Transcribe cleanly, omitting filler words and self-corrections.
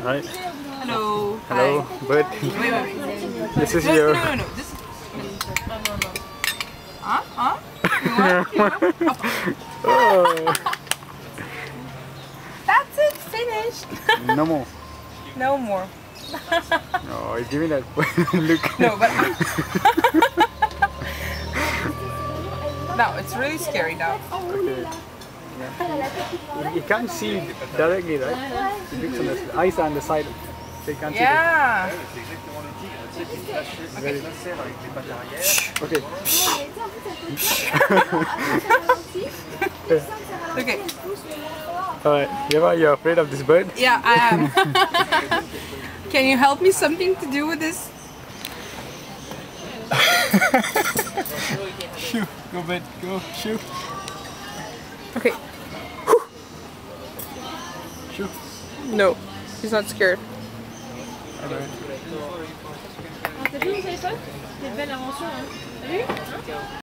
Hi. Hello. Hello, Hi. bird. Wait. This is your. No. This is. Huh? You want? Oh. That's it. Finished. No more. No more. Oh, give me that look. No, but. No, it's really scary now. Okay. Yeah. You can't see directly, right? The eyes are on the side, so you can't Yeah. see Okay. Okay. Alright, Eva, you're afraid of this bird? Yeah, I am. Can you help me something to do with this? Shoo, go bird, go, shoo. Okay. Shoo. No, he's not scared. Alright. T'as vu mon téléphone? C'est une belle invention, hein? T'as vu?